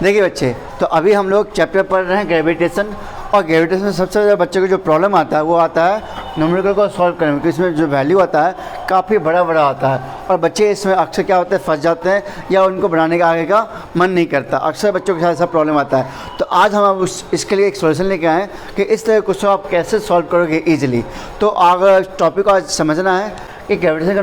देखिए बच्चे, तो अभी हम लोग चैप्टर पढ़ रहे हैं ग्रेविटेशन, और ग्रेविटेशन में सबसे ज़्यादा बच्चों को जो प्रॉब्लम आता है वो आता है न्यूमेरिकल को सॉल्व करने में, क्योंकि इसमें जो वैल्यू आता है काफ़ी बड़ा बड़ा आता है, और बच्चे इसमें अक्सर क्या होता है फंस जाते हैं, या उनको बनाने का आगे का मन नहीं करता। अक्सर बच्चों के साथ ऐसा प्रॉब्लम आता है। तो आज हम इसके लिए एक सोल्यूशन लेके आए हैं कि इस तरह के क्वेश्चन आप कैसे सॉल्व करोगे ईजिली। तो अगर टॉपिक को आज समझना है कि ग्रेविटेशन का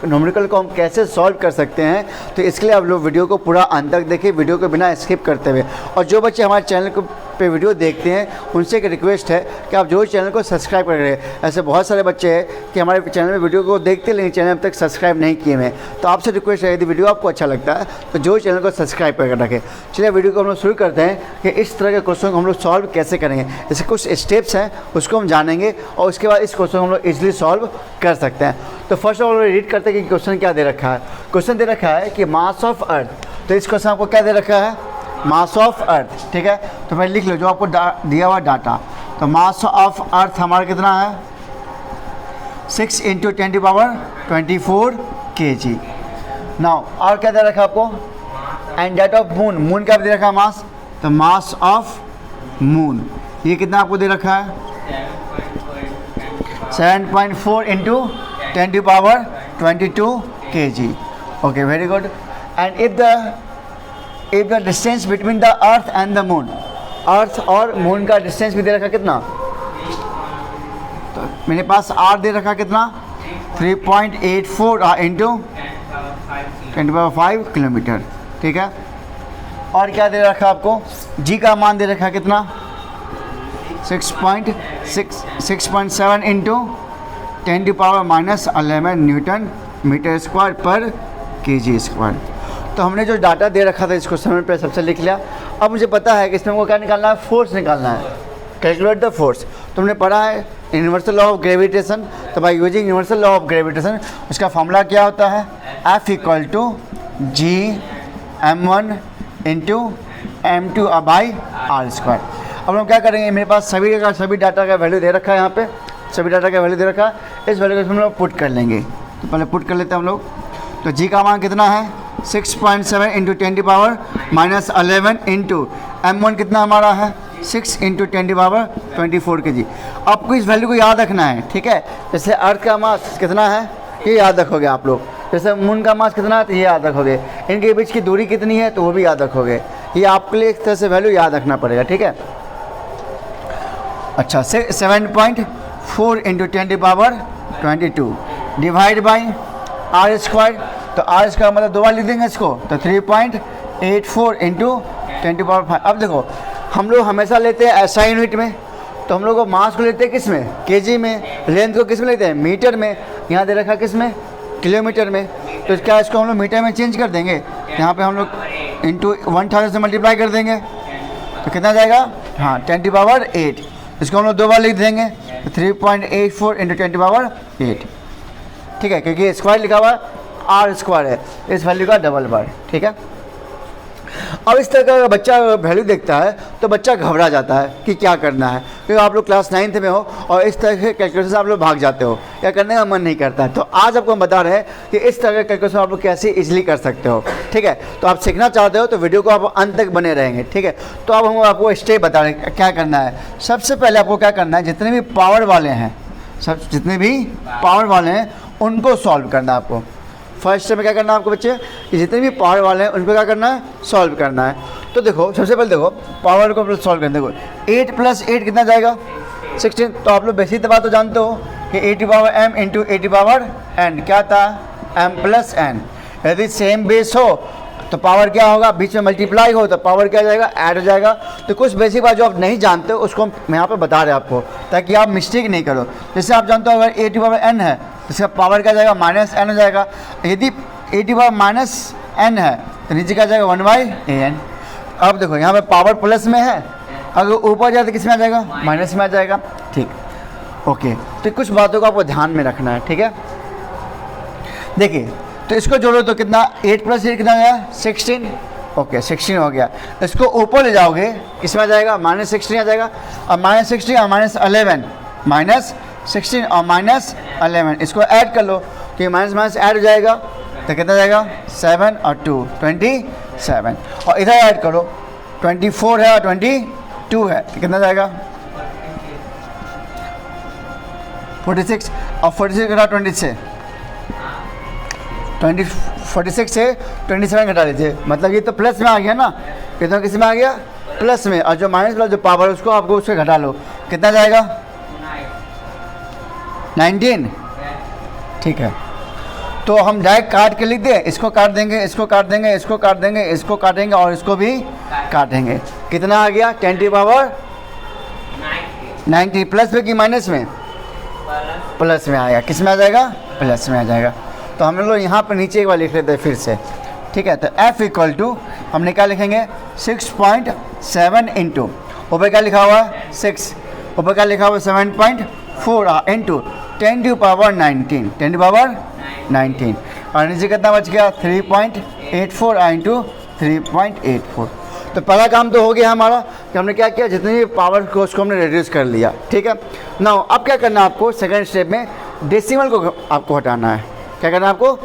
न्यूमेरिकल को हम कैसे सॉल्व कर सकते हैं, तो इसके लिए आप लोग वीडियो को पूरा अंत तक देखिए, वीडियो को बिना स्किप करते हुए। और जो बच्चे हमारे चैनल को पे वीडियो देखते हैं उनसे एक रिक्वेस्ट है कि आप जो चैनल को सब्सक्राइब कर रहे हैं। ऐसे बहुत सारे बच्चे हैं कि हमारे चैनल में वीडियो को देखते लेकिन चैनल अब तक सब्सक्राइब नहीं किए हैं। तो आपसे रिक्वेस्ट है, यदि वीडियो आपको अच्छा लगता है तो जो चैनल को सब्सक्राइब कर रखें। चलिए वीडियो को हम लोग शुरू करते हैं कि इस तरह के क्वेश्चन को हम लोग सॉल्व कैसे करेंगे। जैसे कुछ स्टेप्स हैं उसको हम जानेंगे, और उसके बाद इस क्वेश्चन को हम लोग ईजिली सॉल्व कर सकते हैं। तो फर्स्ट ऑफ ऑल रीड करते हैं कि क्वेश्चन क्या दे रखा है। क्वेश्चन दे रखा है कि मास ऑफ अर्थ, तो इस क्वेश्चन आपको क्या दे रखा है, मास ऑफ अर्थ, ठीक है। तो मैं लिख लो जो आपको दिया हुआ डाटा। तो मास ऑफ अर्थ हमारा कितना है 6 × 10⁻24 kg। नाउ और क्या दे रखा है आपको, and that of moon, moon क्या दे रखा है मास, तो मास ऑफ मून ये कितना आपको दे रखा है 7.4 × 10⁻22 kg। Okay, very good. And if the distance between the earth and the moon, earth और मून का डिस्टेंस भी दे रखा कितना, तो मेरे पास आर दे रखा कितना 3.84 × 10⁻5 किलोमीटर, ठीक है। और क्या दे रखा आपको, जी का मान दे रखा कितना 6.7 × 10⁻⁻11 न्यूटन मीटर स्क्वायर पर kg स्क्वायर। तो हमने जो डाटा दे रखा था इस क्वेश्चन पे सबसे लिख लिया। अब मुझे पता है कि इसमें हमको क्या निकालना है, फोर्स निकालना है, कैलकुलेट द फोर्स। तुमने पढ़ा है यूनिवर्सल लॉ ऑफ ग्रेविटेशन, तो by using universal law of gravitation उसका फॉर्मूला क्या होता है, F = Gm1 × m2/r²। अब हम क्या करेंगे, मेरे पास सभी डाटा का वैल्यू दे रखा है, यहाँ पे सभी डाटा का वैल्यू दे रखा है, इस वैल्यू को हम लोग पुट कर लेंगे। तो पहले पुट कर लेते हैं हम लोग। तो जी का मान कितना है 6.7 × 10⁻⁻11 × m1 कितना हमारा है 6 × 10⁻24 kg। आपको इस वैल्यू को याद रखना है, ठीक है। जैसे अर्थ का मास कितना है ये याद रखोगे आप लोग, जैसे मून का मास कितना है तो ये याद रखोगे, इनके बीच की दूरी कितनी है तो वो भी याद रखोगे। ये आपके लिए एक तरह से वैल्यू याद रखना पड़ेगा, ठीक है। अच्छा, 7.4 × 10⁻22 डिवाइड बाई r²। तो r² मतलब दो बार लिख देंगे इसको, तो 3.84 × 10⁻5। अब देखो हम लोग हमेशा लेते हैं SI यूनिट में, तो हम लोग को मास को लेते हैं किस में, kg में, लेंथ को किस में लेते हैं, मीटर में। यहाँ दे रखा किस में, किलोमीटर में। तो क्या इसको हम लोग मीटर में चेंज कर देंगे, यहाँ पे हम लोग इंटू 1000 से मल्टीप्लाई कर देंगे, तो कितना जाएगा, हाँ 10⁸। इसको हम लोग दो बार लिख देंगे, तो 3.84 × 10⁸, ठीक है, क्योंकि स्क्वायर लिखा हुआ r² है, इस वैल्यू का डबल बार, ठीक है। अब इस तरह का बच्चा वैल्यू देखता है तो बच्चा घबरा जाता है कि क्या करना है, क्योंकि आप लोग क्लास 9th में हो और इस तरह के कैलकुलेशन आप लोग भाग जाते हो या करने का मन नहीं करता है। तो आज आपको हम बता रहे हैं कि इस तरह का कैलकुलेशन आप लोग कैसे इजीली कर सकते हो, ठीक है। तो आप सीखना चाहते हो तो वीडियो को आप अंत तक बने रहेंगे, ठीक है। तो अब हम आपको स्टेप बता रहे हैं क्या करना है। सबसे पहले आपको क्या करना है, जितने भी पावर वाले हैं उनको सॉल्व करना है आपको। फर्स्ट स्टेप में क्या करना है आपको बच्चे, कि जितने भी पावर वाले हैं उनको क्या करना है, सॉल्व करना है। तो देखो सबसे पहले देखो पावर को सॉल्व करने, देखो 8 + 8 कितना जाएगा 16। तो आप लोग बेसिक बात तो जानते हो कि a⁻m × a⁻n क्या था m + n। यदि सेम बेस हो तो पावर क्या होगा, बीच में मल्टीप्लाई हो तो पावर क्या जाएगा, ऐड हो जाएगा। तो कुछ बेसिक बात जो आप नहीं जानते हो उसको मैं यहाँ पे बता रहे हैं आपको, ताकि आप मिस्टेक नहीं करो। जैसे आप जानते हो अगर a⁻n है तो इसका पावर क्या जाएगा, -n हो जाएगा। यदि a⁻n है तो नीचे क्या जाएगा 1/an। अब देखो यहाँ पे पावर प्लस में है, अगर ऊपर जाए तो किस में आ जाएगा, माइनस में आ जाएगा, ठीक। ओके, तो कुछ बातों को आपको ध्यान में रखना है, ठीक है। देखिए तो इसको जोड़ो तो कितना 8 + 8 कितना गया 16। ओके 16 हो गया। इसको ऊपर ले जाओगे किसमें आ जाएगा, -16 आ जाएगा। और -16 और -11, -16 और -11 इसको ऐड कर लो, कि माइनस ऐड हो जाएगा तो कितना जाएगा 7 और 2 27। और इधर ऐड करो 24 है और 22 है, तो कितना जाएगा 46, और 46 घटा 20 से 46 से 27 घटा लीजिए, मतलब ये तो प्लस में आ गया ना, कितना किस में आ गया प्लस में, और जो माइनस वाला जो पावर उसको आपको उससे घटा लो, कितना जाएगा 19। ठीक है, तो हम डायरेक्ट काट के लिख दें, इसको काट देंगे, इसको काट देंगे, इसको काट देंगे, इसको काटेंगे और इसको भी काटेंगे, कितना आ गया 10 की पावर 90, प्लस में कि माइनस में, प्लस में आएगा, किस में आ जाएगा प्लस में आ जाएगा। तो हम लोग यहाँ पर नीचे एक बार लिख लेते हैं फिर से, ठीक है। तो F इक्वल टू हमने क्या लिखेंगे 6.7 इंटू ऊपर क्या लिखा हुआ है 6, ऊपर क्या लिखा हुआ है 7.4 into 10 to power 19, 10 to power 19, और नीचे कितना बच गया 3.84 इंटू 3.84। तो पहला काम तो हो गया हमारा कि हमने क्या किया, जितनी पावर को उसको हमने रिड्यूस कर लिया, ठीक है। नाउ अब क्या करना है आपको, सेकंड स्टेप में डेसिमल को आपको हटाना है। क्या करना है आपको,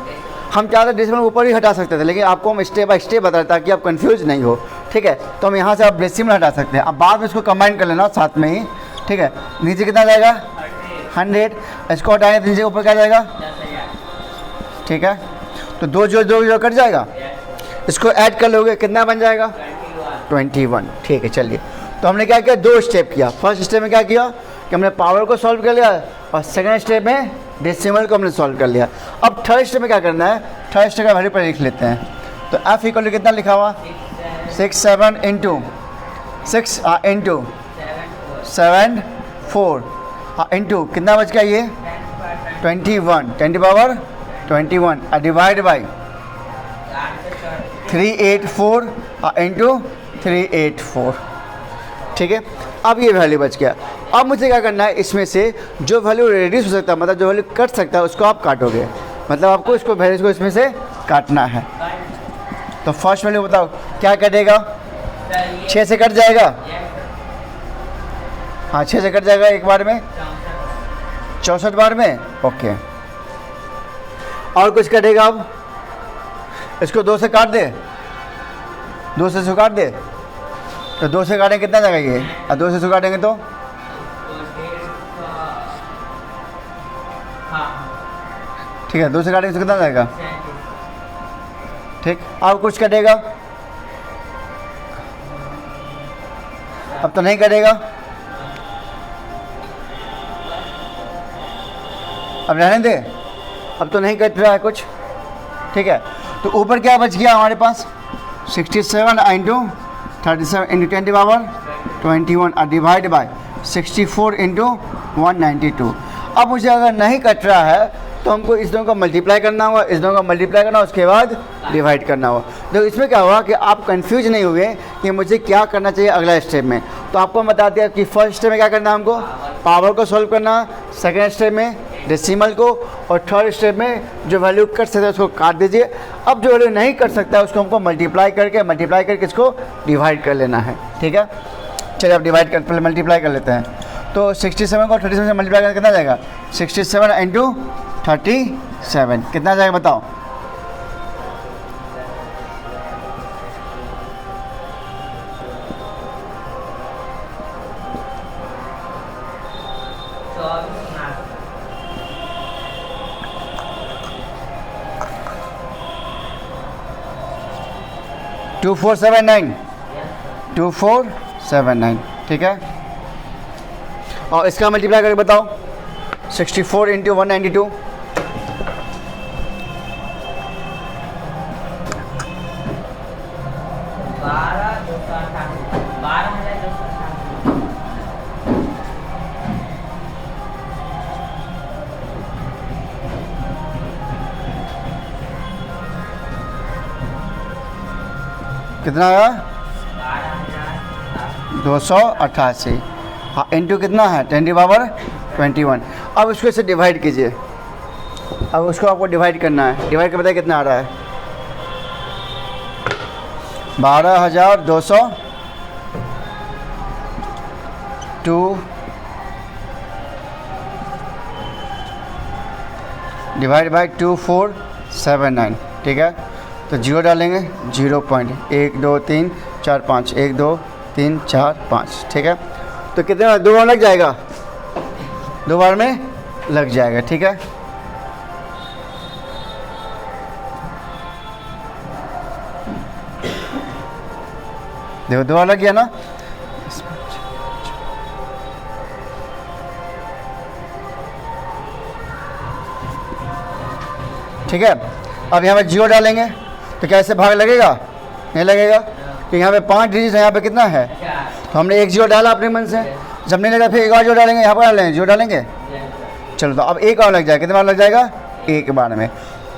हम चाहते डेसिमल ऊपर ही हटा सकते थे, लेकिन आपको हम स्टेप बाय स्टेप बताते ताकि आप कंफ्यूज नहीं हो, ठीक है। तो हम यहाँ से आप डेसिमल हटा सकते हैं, अब बाद में इसको कंबाइन कर लेना साथ में ही, ठीक है। नीचे कितना जाएगा 100, इसको हटाएंगे तो नीचे ऊपर क्या जाएगा, ठीक है। तो दो जो कट जाएगा, इसको ऐड कर लोगे कितना बन जाएगा 21, ठीक है। चलिए, तो हमने क्या किया, दो स्टेप किया। फर्स्ट स्टेप में क्या किया कि हमने पावर को सॉल्व कर लिया, और सेकंड स्टेप में डेसिमल को हमने सॉल्व कर लिया। अब थर्ड स्टेप में क्या करना है, थर्ड स्टेप का वैल्यू पर लिख लेते हैं। तो F इक्वल टू कितना लिखा हुआ 67 इंटू 6 इंटू 7 4 इंटू कितना बच गया ये 21, 10 पावर 21 डिवाइड बाई 384 इंटू 384, ठीक है। अब ये वैल्यू बच गया। अब मुझे क्या करना है, इसमें से जो वैल्यू रिड्यूस हो सकता है, मतलब जो वैल्यू कट सकता है, उसको आप काटोगे, मतलब आपको इसको वैल्यू को इसमें से काटना है। तो फर्स्ट वैल्यू बताओ क्या कटेगा, 6 से कट जाएगा, हाँ 6 से कट जाएगा एक बार में, 64 बार में, ओके। और कुछ कटेगा, अब इसको 2 से काट दे, 2 से इसको काट दे, तो 2 से काटेंगे कितना जाएगा ये, और 2 से इसको काटेंगे तो ठीक है, 2 से काटेंगे तो कितना जाएगा, ठीक। और कुछ कटेगा, अब तो नहीं कटेगा, अब रहने दे, अब तो नहीं कट रहा है कुछ, ठीक है। तो ऊपर क्या बच गया हमारे पास 67 into 37 into 10 power 21 divide by 64 into 192। अब मुझे अगर नहीं कट रहा है तो हमको इस दोनों का मल्टीप्लाई करना होगा, इस दोनों का मल्टीप्लाई करना, उसके बाद डिवाइड करना होगा। तो इसमें क्या हुआ कि आप कंफ्यूज नहीं हुए कि मुझे क्या करना चाहिए अगला स्टेप में। तो आपको बता दिया कि फर्स्ट स्टेप में क्या करना है, हमको पावर को सॉल्व करना, सेकेंड स्टेप में डेसिमल को, और थर्ड स्टेप में जो वैल्यू कट सकता है उसको काट दीजिए। अब जो वैल्यू नहीं कट सकता है उसको हमको मल्टीप्लाई करके इसको डिवाइड कर लेना है, ठीक है। चलिए अब डिवाइड कर पहले मल्टीप्लाई कर लेते हैं। तो 67 को 37 से मल्टीप्लाई करके कितना जाएगा 67 इंटू 37 कितना जाएगा बताओ, टू 2479, ठीक है। और इसका मल्टीप्लाई करके बताओ 64 इंटू 192, कितना आया 288, हाँ इंटू कितना है 10 पावर 21। अब उसको इसे डिवाइड कीजिए, अब उसको आपको डिवाइड करना है, डिवाइड कर बताइए कितना आ रहा है 12,200 2 डिवाइड बाई 2479, ठीक है। तो जीरो डालेंगे 0.1 2 3 4 5, 1 2 3 4 5, ठीक है। तो कितने बार, 2 बार लग जाएगा, 2 बार में लग जाएगा, ठीक है। देखो 2 बार लग गया ना। ठीक है, अब यहाँ पे 0 डालेंगे तो कैसे भाग लगेगा, नहीं लगेगा, तो यहाँ पे 5 डिजिट है, यहाँ पे कितना है, तो हमने 1 0 डाला अपने मन से, जब नहीं लगा फिर एक और 0 डालेंगे, यहाँ पर डालेंगे 0 डालेंगे। चलो तो अब एक और लग जाएगा, कितने बार लग जाएगा, एक बार में।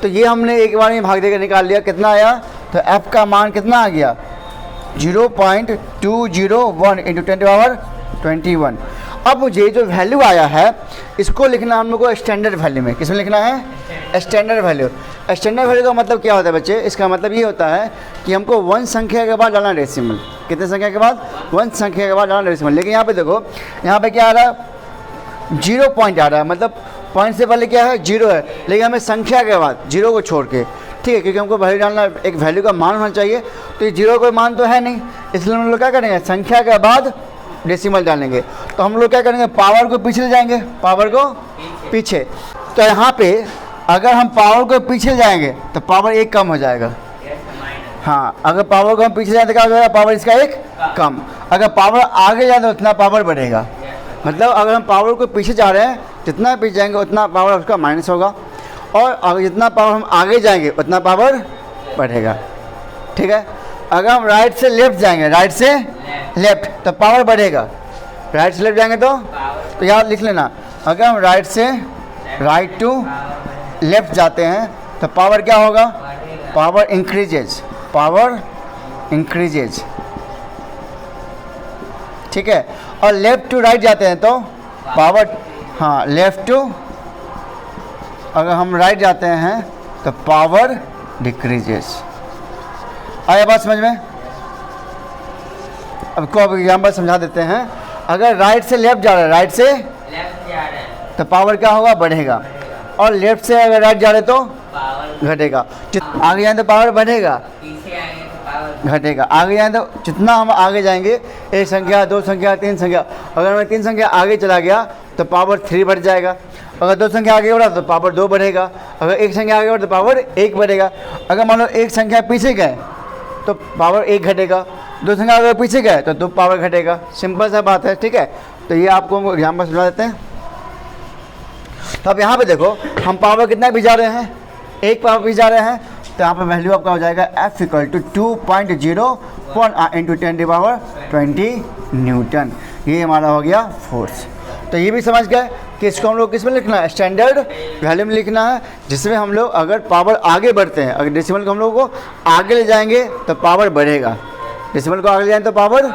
तो ये हमने एक बार में भाग देकर निकाल लिया, कितना आया, तो f का मान कितना आ गया, 0.201 इंटू 10⁻21। अब मुझे जो वैल्यू आया है इसको लिखना हम लोग को स्टैंडर्ड वैल्यू में, किसमें लिखना है, स्टैंडर्ड वैल्यू। स्टैंडर्ड वैल्यू का मतलब क्या होता है बच्चे, इसका मतलब ये होता है कि हमको 1 संख्या के बाद डालना डेसिमल, कितने संख्या के बाद, 1 संख्या के बाद डालना डेसिमल। लेकिन यहाँ पे देखो, यहाँ पे क्या आ रहा है, 0 पॉइंट आ रहा है, मतलब पॉइंट से पहले क्या है, 0 है, लेकिन हमें संख्या के बाद 0 को छोड़ के, ठीक है, क्योंकि हमको वैल्यू डालना, एक वैल्यू का मान होना चाहिए, तो ये 0 कोई मान तो है नहीं, इसलिए हम लोग क्या करेंगे, संख्या के बाद डेसिमल डालेंगे। तो हम लोग क्या करेंगे, पावर को पीछे ले जाएंगे, पावर को पीछे। तो यहाँ पे अगर हम पावर को पीछे जाएंगे तो पावर 1 कम हो जाएगा। हाँ, अगर पावर को हम पीछे जाए तो क्या हो जाएगा, पावर इसका 1 कम। अगर पावर आगे जाए तो उतना पावर बढ़ेगा। मतलब अगर हम पावर को पीछे जा रहे हैं, जितना पीछे जाएंगे उतना पावर उसका माइनस होगा, और अगर जितना पावर हम आगे जाएंगे उतना पावर बढ़ेगा, ठीक है। अगर हम राइट से लेफ्ट जाएंगे, राइट से लेफ्ट, तो पावर बढ़ेगा। राइट से लेफ्ट जाएंगे तो याद लिख लेना, अगर हम राइट टू लेफ्ट जाते हैं तो पावर क्या होगा, पावर इंक्रीजेज, पावर इंक्रीजेज, ठीक है। और लेफ्ट टू राइट जाते हैं तो पावर, हाँ, लेफ्ट टू, अगर हम राइट जाते हैं तो पावर डिक्रीजेस। आया बात समझ में। अब को अब एग्जाम्पल समझा देते हैं। अगर राइट से लेफ्ट जा रहा है, राइट से लेफ्ट जा रहा है तो पावर क्या होगा, बढ़ेगा, और लेफ्ट से अगर राइट जा रहे तो घटेगा। आगे जाए तो पावर बढ़ेगा, पीछे आएंगे तो पावर घटेगा। आगे जाए तो जितना हम आगे जाएंगे, 1 संख्या 2 संख्या 3 संख्या, अगर मैं 3 संख्या आगे चला गया तो पावर 3 बढ़ जाएगा। अगर 2 संख्या आगे बढ़ा तो पावर 2 बढ़ेगा। अगर 1 संख्या आगे बढ़ा तो पावर 1 बढ़ेगा। अगर मान लो 1 संख्या पीछे गए तो पावर 1 घटेगा, 2 संख्या अगर पीछे गए तो 2 पावर घटेगा। सिंपल सा बात है, ठीक है। तो ये आपको एग्जाम्पल समझा देते हैं। तो अब यहाँ पे देखो, हम पावर कितना भी जा रहे हैं, 1 पावर भी जा रहे हैं, तो यहाँ पर वैल्यू आपका हो जाएगा F = 2.01 इंटू 10⁻20 न्यूटन। ये हमारा हो गया फोर्स। तो ये भी समझ गए कि इसको हम लोग किस में लिखना है, स्टैंडर्ड वैल्यू में लिखना है, जिसमें हम लोग अगर पावर आगे बढ़ते हैं, अगर डेसिमल को हम लोग को आगे ले जाएंगे तो पावर बढ़ेगा, डेसिमल को आगे ले जाएंगे तो पावर,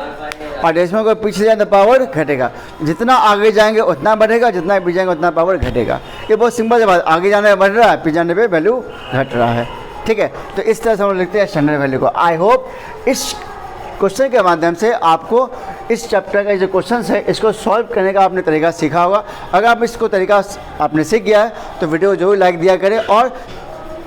और डेसिमल को पीछे जाए तो पावर घटेगा। जितना आगे जाएंगे उतना बढ़ेगा, जितना पीछे जाएंगे उतना पावर घटेगा। ये बहुत सिंपल सी बात, आगे जाने पर बढ़ रहा है, पीछे जाने पर वैल्यू घट रहा है, ठीक है। तो इस तरह से हम लोग लिखते हैं स्टैंडर्ड वैल्यू को। आई होप इस क्वेश्चन के माध्यम से आपको इस चैप्टर का जो क्वेश्चन है इसको सॉल्व करने का आपने तरीका सीखा होगा। अगर आप इसको तरीका आपने सीख गया है तो वीडियो जरूर लाइक दिया करें, और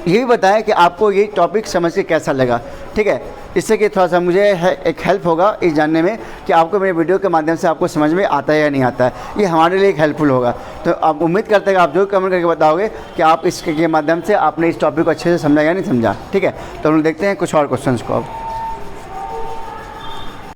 ये भी बताएं कि आपको ये टॉपिक समझ के कैसा लगा, ठीक है। इससे कि थोड़ा सा मुझे एक हेल्प होगा इस जानने में कि आपको मेरे वीडियो के माध्यम से आपको समझ में आता है या नहीं आता है। ये हमारे लिए एक हेल्पफुल होगा। तो आप उम्मीद करते हैं कि आप जरूर कमेंट करके बताओगे कि आप इसके माध्यम से आपने इस टॉपिक को अच्छे से समझा या नहीं समझा, ठीक है। तो हम लोग देखते हैं कुछ और क्वेश्चन को अब।